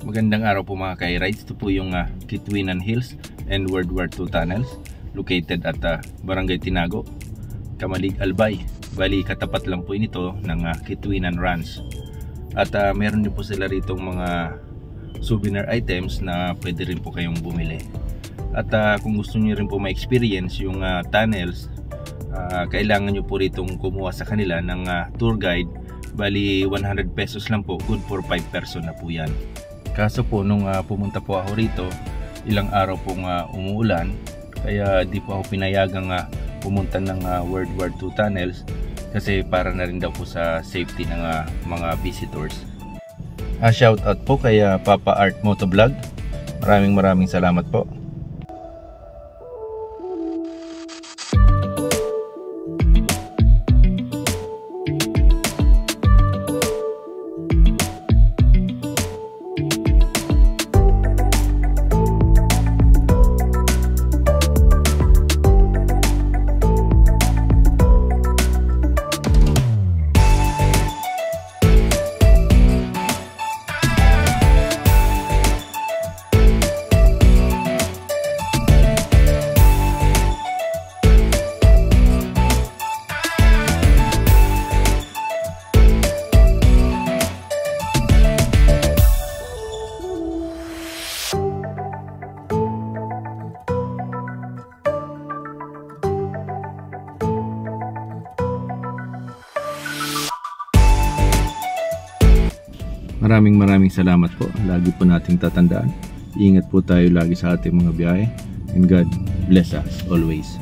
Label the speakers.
Speaker 1: Magandang araw po mga ka-rides. Ito po yung Kitwinan Hills and World War II Tunnels located at Barangay Tinago, Kamalig, Albay. Bali katapat lang po nito ng Kitwinan Ranch. At meron din po sila ritong mga souvenir items na pwede rin po kayong bumili. At kung gusto niyo rin po ma-experience yung tunnels, kailangan nyo po ritong kumuha sa kanila ng tour guide. Bali 100 pesos lang po, good for 5 person na po yan. Kaso po nung pumunta po ako rito, ilang araw pong umuulan, kaya di po ako pinayagang pumunta ng World War II Tunnels kasi para na rin daw po sa safety ng mga visitors. Shout out po kay Papa Art Motovlog. Maraming salamat po. Maraming salamat po. Lagi po nating tatandaan. Ingat po tayo lagi sa ating mga biyahe. And God bless us always.